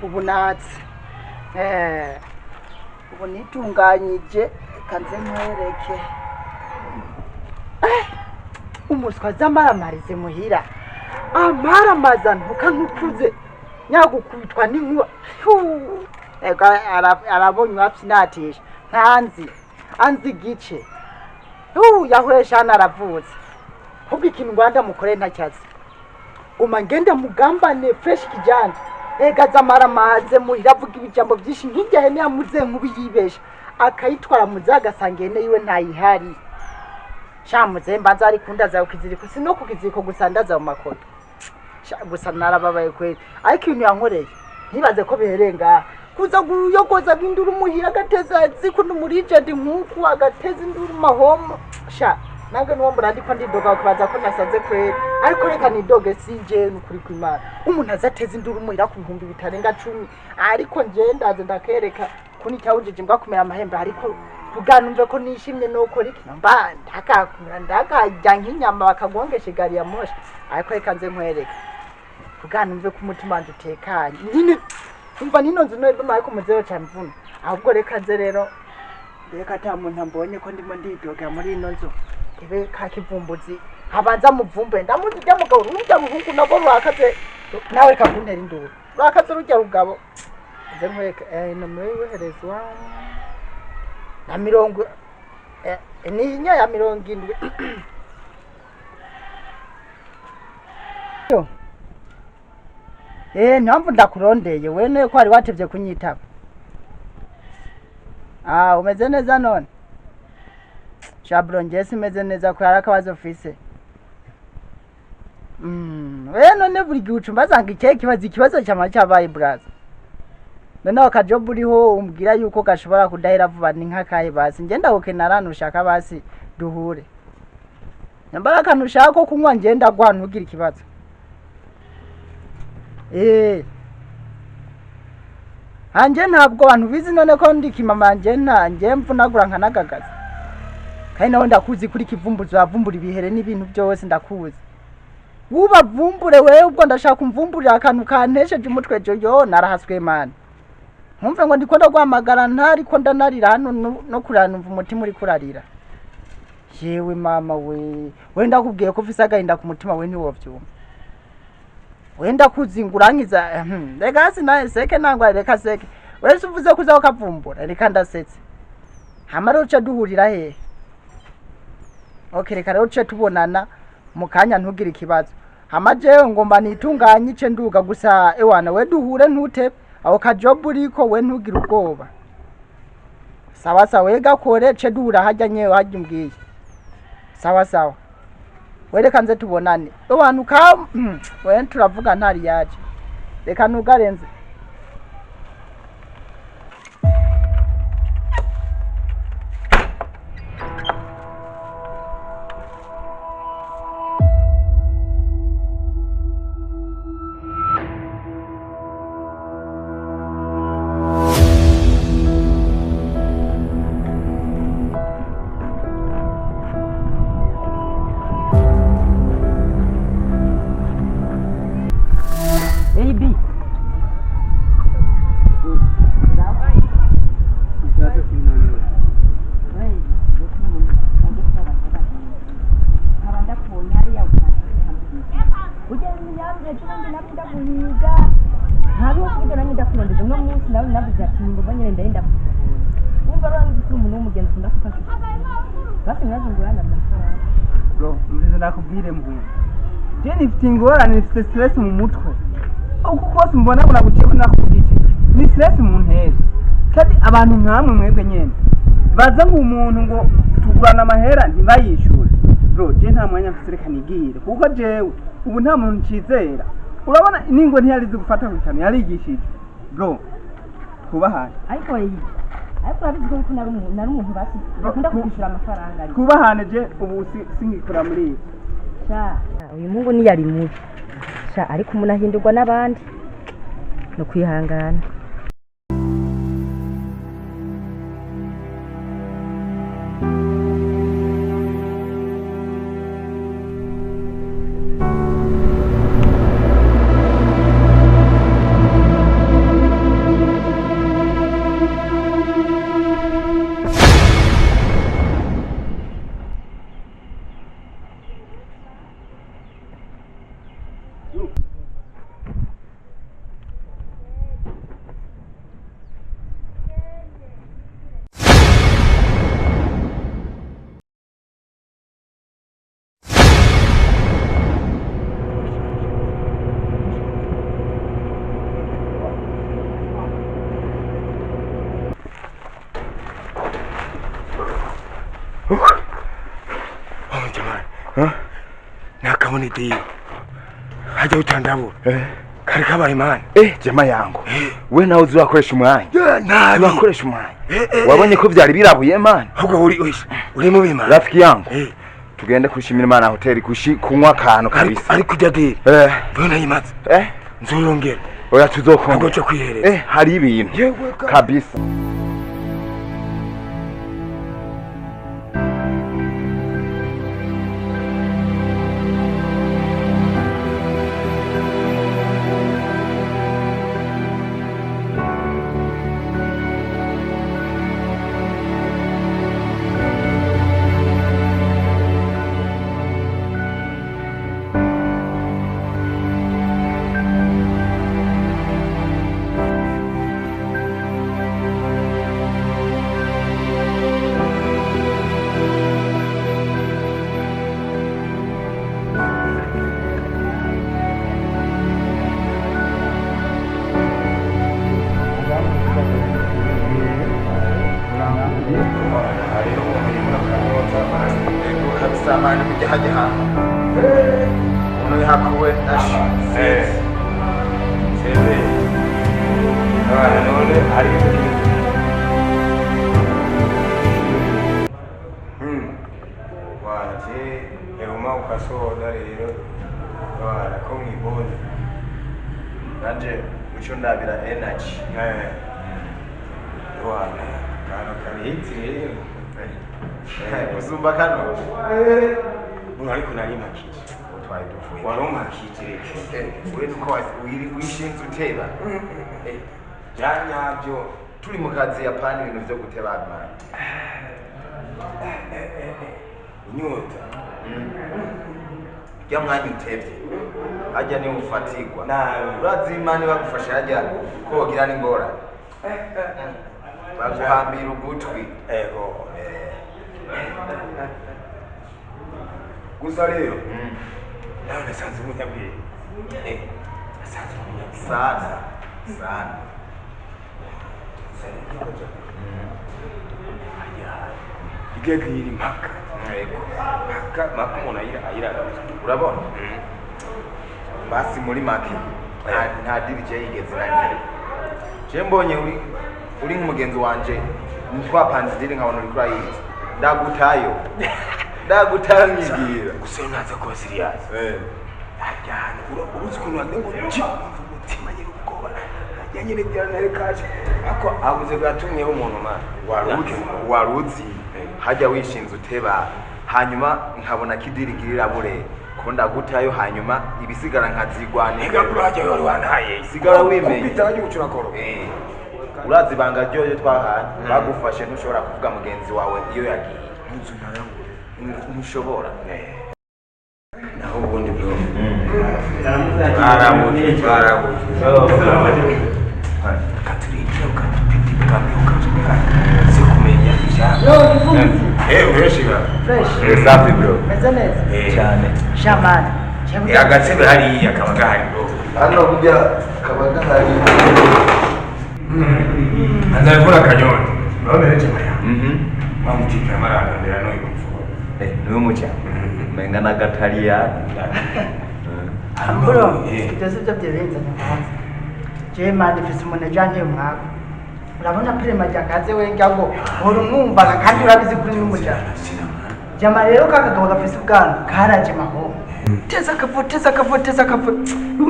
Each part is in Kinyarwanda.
ubu natse ubu nitunganyije kanze nkwereke umuswa z'amaramarize muhira amaramaza ntukantukuze nyagukubitwa n'inkuba arabonywa apsinatisha anzi igice yahweshana aravutse kubwo ikintu Rwanda mukore ntacyazi guma ngende mugambane fresh kijana zamaramaze muhira avuga ibijambo byinshi nk'ijya hene yamuze nkubi yibesha akayitwara muzaga sangene yiwe ntayihari shamuze mbanza ari kundaza ukiziriko sino kukiziriko gusandaza mu makoto gusa narababaye kweli ariko ibintu yankoreye ntibaze ko biherenga kuza guyogoza binduru muhira agateza ziko n'umurigenti nkuku agateza induru mahomo nange nuwo murandiko ndidoga kubaza ko nasaze kweli ariko reka nidoge sije n'ukuri kw'Imana umuntu azateza induru muhira ku bihumbi bitarenga 10 ariko nje ndaze ndakereka kuni cyawujije mbwa kumera amahembe ariko tuganumve ko nishimye noko riki mba ndakajya nk'inyama bakagongesha gari ya moshi ariko reka nze nkwereka tuganumve ko umutima wanje utekanye nyine umva nino nzu no bamaye ko muzero cyane mvuna ahubwo reka nze rero reka ta muntu mbonye ko ndimo ndidoga muri ino nzu ibe kakivumbuzi habanza muvumbe ndamuzi rya mugabo urujya muhungu nabo rwakaze nawe kakuntera induru rwakaze rujya rugabo nze nkwereka nomero yoherezwa na 70 ni nya ya 70 ntamvu ndakurondeye wene ko ari watevye kunyitaba umeze neza none Shabro ngese meze neza ko yarakabazo office none buri gihucu mbazanga ikibazo cyama cyabaye braza none akajob uriho umbwira yuko gashobora kudahera vuba ni nkakaye basi ngenda ukenara nushaka basi duhure nyambara kanushaka ko kunywa ngenda gwantugira ikibazo hanje ntabwo abantu bizi none ko ndikimama nje mvunagura nkanagagaza kandi nawe ndakuzi kuri kivumbuzo yavumbura ibihere n'ibintu byose ndakuzi wubavumbure wewe ubwo ndashaka kumvumburira akantu kantesheje umutwe joyo narahaswe man nkumve ngo ndiko ndagwamagara ntari ko ndanarira hano no kurana umva umutima uri kurarira yewe mama we ndakubwiye ko ufise agahinda ku mutima we ntiwovyuma wenda kuzingurangiza rega sinaye seke nangwa reka seke wese uvuze kuza ukavumbura reka ndasetse hamara uca duhurira he reka rero uce tubonana mu kanya ntugira ikibazo hamaje ngomba nitunganye ice nduga gusa ewana we duhure ntute aho kajob uriko we ntugira ubwoba sawa wega kore ce duhura hajya nyewe hajya umbwiye sawa wereka nze tubonane abantu ka we turavuga ntari yaje reka nugarenze Tingora ni stress mu mutwe uko kose mbona kuna guceka nakubwiye ni stress mu ntera kandi abantu nkamwe mwebwe nyene baza nk'umuntu ngo tugurana amahera ntibayishura bro je nta mwanya mfite reka nigire kuko jewe ubu nta muntu cizera urabona ningo ntiyarize gufata kwitano yarigishije bro kubahana ariko urabizi ko nari umuntu basi bakunda kwishura amafaranga kubahana je ubu singikora muri ibi uyu mungu ni yari mubi ariko umuntu ahindurwa n'abandi no kwihangana Nakamoni dio haja utandabo kari kabaye imani jamaa yangu we nawe uzakoresha umwanya nabi uzakoresha umwanya wabonye ko byari birabuye man ahubwo uri mu bima rafiki yangu tugende kushimira Imana hoteli kunywa akantu kabisa ari kujya dire bona yimaze nzurongera oya tuzokongera cyo kwihereza hari ibintu kabisa samani kujahaja uno hakuwe nashi sebe none ari waje yuma ukasoda rero wala ko mwibonye nanje uco ndabira energy wala kano kabitsi rero uzumba kano ariko nari makije utwaye dufuye waroma kitireke wewe uko wishinze uteba byanyabyo turi mu kazi ya pani ibintu byo guteba amana inyota ya mwanya utebye ajya ni ufatirwa urazi imana bagufasha ajya kogira n'ingora baguhambira ugutwi gusa rero nawe nasanze umunyabwenge nasanze umunyabwenge sana igega yiri mpaka maka umuntu ayiragabiza urabona basi muri make nta dirije yigeze nanjye je mbonye uri nk'umugenzi wanje ntwapanze diri nkabona uri kuri ayizi ndagutayo nyigira gusa naza ko serious ajyana uruzi kuntu ngo umutima nyiri ubwoba ajyanye n'ibyanare kaje ako abuze gatumye umuntu waruzi hajya wishinze uteba hanyuma nkabona kidirigirira bure ko ndagutayo hanyuma ibisigara nkazigwane ega kuraje wari wanhaye sigara wimenye bitaje gucura koro urazi banga ryoyo twahanye bagufashe ntushobora kuvuga mugenzi wawe iyo yagiye ntushobora naho ubundi bro baramuti katurike ukatupika sikumenya ureshiga safi bro meze neza cyane shamani agatebe hariya kaba gahari bro hano kujya kaba gahari anzabikora kanyoni urabona rero maya mamutika marana ndera no ikuvuga niwe mucya menga na gataria amburo byose byo byerenze nyanza je mandi fisi umuntu ajanye mwako urabona prema jakaze wenga ngo urumwumva kandi urabizi kuri n'umuja jama rero kakagabo gafisi bwana karaje maho teza kavu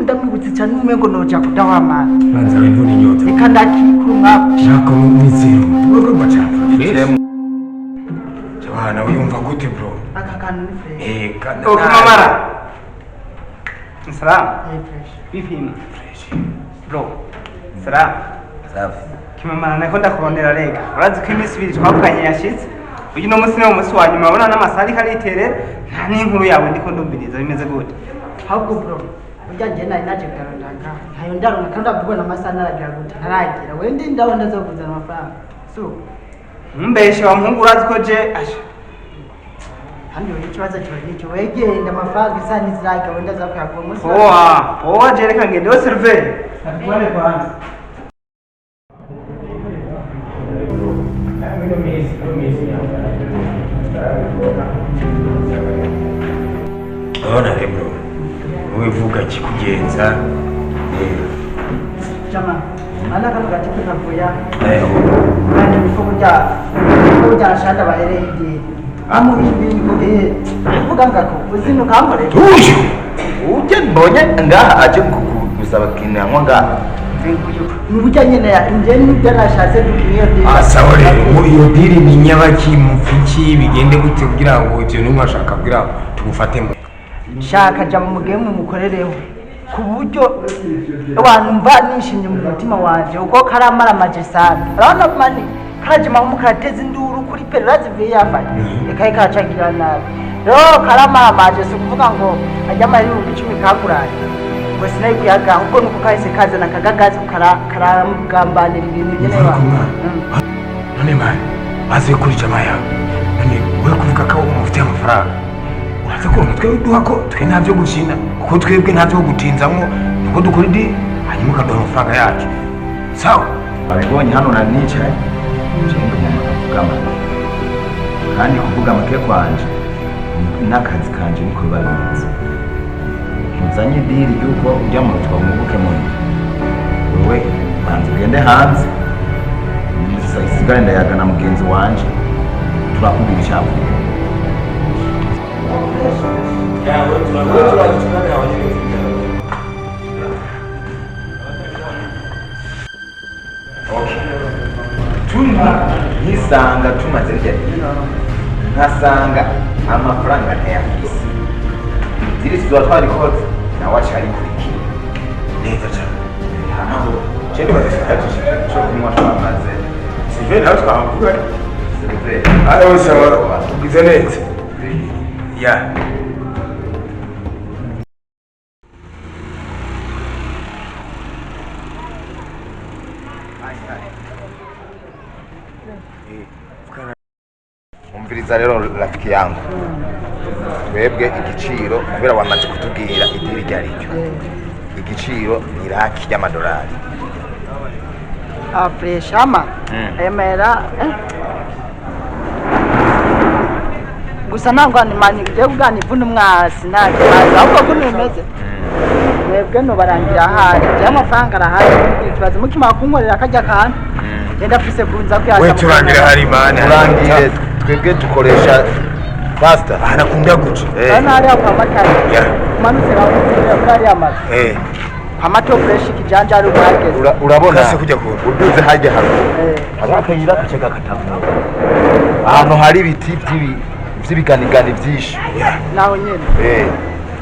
ndamwibutse cyane umengo noja kudawama banza imvura inyota ikandakikuru mwako shaka mwizero urumva cyane Jabana uyumva gute bro aka kantu ni fresh kana Mara Salam fresh Bifim fresh bro Salam safi Kimamara nako ndakurondera rega urazi ko iminsi ibiri twavuganye yashitse uyu no munsi no munsi wa nyuma ubona n'amasari karitere nta n'inkuru yawe ndiko ndumviriza bimeze gute ahubwo bro ujya njye nari naje kugaragara ntayo ndaronka kandi abubona amasaha naragira gute ntaragira wende ndabona zo kuzana amafaranga so Mbeshe wa Mungu urazi ko je asha. handi uri ikibazo cyo nicyo wegenda amafaranga isa n'iziraka wenda za kuyagura umunsi Owa je reka ngende wo survey. Atwale kwanza. Ona bro. Wevuga kikugenza. Chama. Ana kama katika kafuya. Kandi kuja shanda bahere idi. Amu hivi niko vuga ngako uzino kamore. Tuju. Uje mbonye ngaha aje gusaba kinanywa ngaha. Nubuja nyene ya injeni byarashatse dukiye ndi. Sawa rero iyo diri ni nyabaki mufiki bigende gute kugira ngo ivyo numwe ashaka kugira tugufate mu. Shaka jya mu game mukorereho ku buryo abantu mva nishimye mu mutima wanje uko karamara majesana urabona mani karaje mamu karateza induru kuri pererazi vyafaye ekaye kacagira nabi rero karamara majesi kuvuga ngo ajya mari 10 kakuranye ngo sinayi kuyaga ubwo nuko kahise kazana kagagazi karagambanira ibintu nyene ba none mani baze kuri jamaya none we kuvuga ko umufite amafaranga uraza ko umutwe widuha ko twe ntavyo gukina kuko twebwe ntavyo gutinzamwo nuko dukora idi hanyuma ukaduha amafaranga yacu sawa abibonye hano na nicaye cenga umuntu avuga make kandi kuvuga make kwanje n'akazi kanje niko biba bimeze muzanye diri yuko ujya mu rutwa umubuke muri wewe banza ugende hanze isigare ndayaga na mugenzi wanje turakubwira icyavuye nisanga tumaze rya nkasanga amafaranga ntayafise ziri tuzoba twarikoze nawe aca arikurikira neza cyane hano cendo bazifata cyo kunywa twamaze sive nawe twavuga Silve aho sawa ugize neza ya umviriza rero rafiki yangu twebwe igiciro kubera wamaze kutubwira idiri rya ricyo igiciro ni laki y'amadolari freshama emera gusa nangwa ni mani byo bugana ivuna umwasi ntacyo ahubwo ko nimeze mwebwe no barangira ahari bya amafaranga arahari ikibazo mukima kunkorera kajya kantu genda fise kunza kuyasha we turangira hari mana turangire twebwe dukoresha pasta anakunda guca ana ari kwa matari manutse rawo kuri amazi amato fresh kijanja ari umwageze urabona kase kujya ku uduze hajya hano abakanyira kuceka katavuga ahantu hari ibiti by'ibiganigani byinshi naho nyene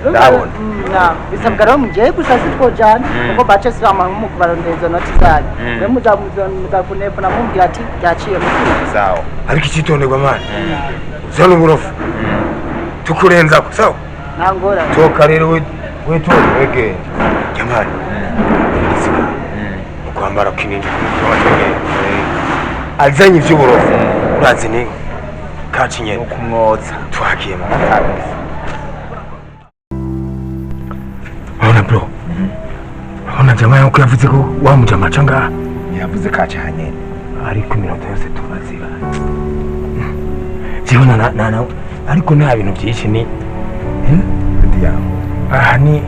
ndabona bisabwa rero mugiye gusa sitwojana kuko bace sirama mu kubarondeza noti zari we muza kunepo namubwira ati yaciye mu sawa ariko ikitonderwa mana zano uburofu tukurenza ko sawa nangora toka rero we tu wege jamani isiga ukwambara kinini cy'amatege azanye ivy'uburofu urazi ni kacinye kumwotsa twagiye mu matagisi Ona bro. Ona jamaa yako yavuze ko wamujama canga. yavuze kacanye Ariko iminota yose tumaziba. Jibona na ariko nta bintu byinshi ni ndiya ni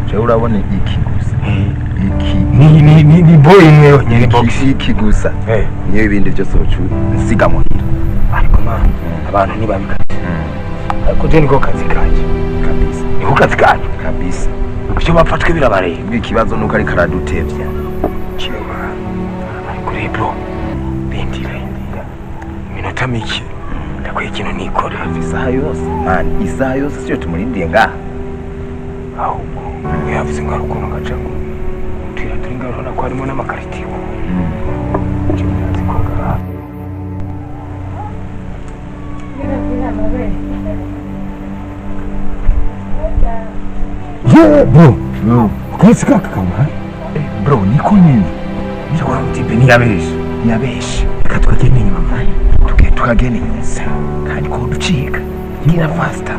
je urabona iki gusa iki ni boy imwe yonyine box iki gusa niyo ibindi byose ucu nsiga muhira ariko abantu ni babika ariko je niko kazi kanje kabisa niko kazi kanje kabisa cyo bafatwe birabareba ikibazo nuko ari karadutevya chema ariko rero bindira minota mike ndakwiye kino nikora isaha yose man isaha yose siyo tumurindiye ngaha ahubwo yavuze ngo arukuno gacango turi ngaho na ko harimo n'amakaritiyo bro Bro, kumutse kaka kama? Bro, niko nini? Nishakora mutipe niyabesha. Reka tukagene inyuma mani. Tukagene nsa. Kandi ko ducika. Gira faster.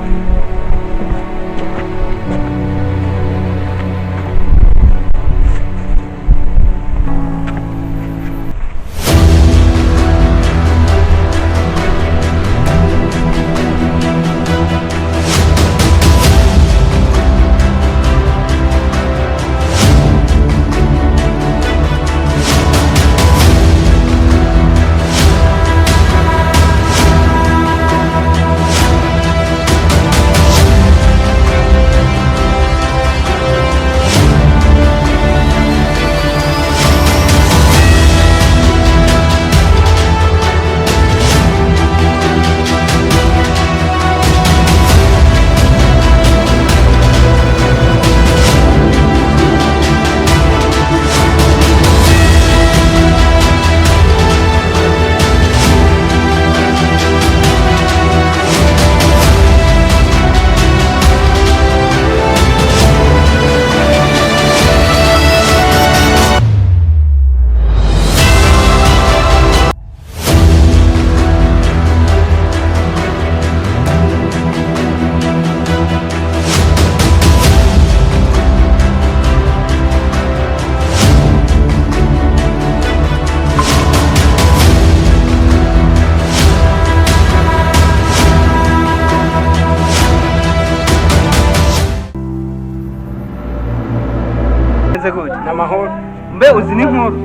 Namahoro mbe uzi ni nkuru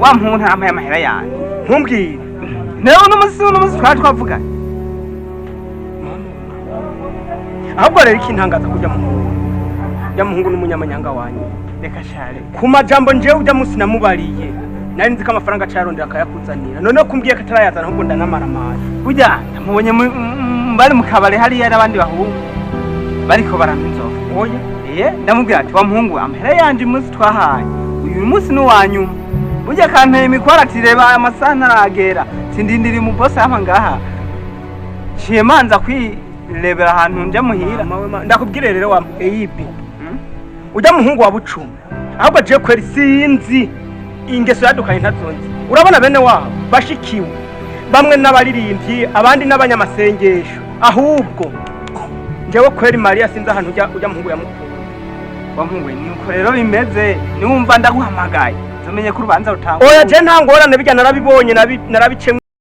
wa muntu ntampaye amahera yanjye ntumbwire nawe uno musi twavuga ahubwo rero ikintangaza kujya muhungu n'umunyamanyanga wanyu reka share ku majambo njewe ujya musi namubariye nari nzi ko amafaranga acayarondera akayakuzanira none kumbwiye ko atarayazana ahubwo ndanamaramara burya namubonye bari mu kabare hariya n'abandi bahungu bariko barampa inzoga oya ndamubwira ati wa muhungu amahera yanje umunsi twahaye uyu munsi n'uwanyuma burya kanteye imikwara ati reba amasaha ntaragera sindindiri mu boss hama ngaha ciye manza kwirebera ahantu nje muhira ndakubwire rero wa EIB ujya muhungu wa bucuma ahubwo je kweri sinzi ingeso yadukanye ntazonzi urabona bene wabo bashikiwe bamwe n'abaririmbyi abandi n'abanyamasengesho ahubwo njewe kweri Maria sinzi ahantu ujya muhungu yamukura wamuwe nuko rero bimeze niwumva ndaguhamagaye tumenye ko urubanza rutangwa oya je ntangorane bijya narabibonye narabice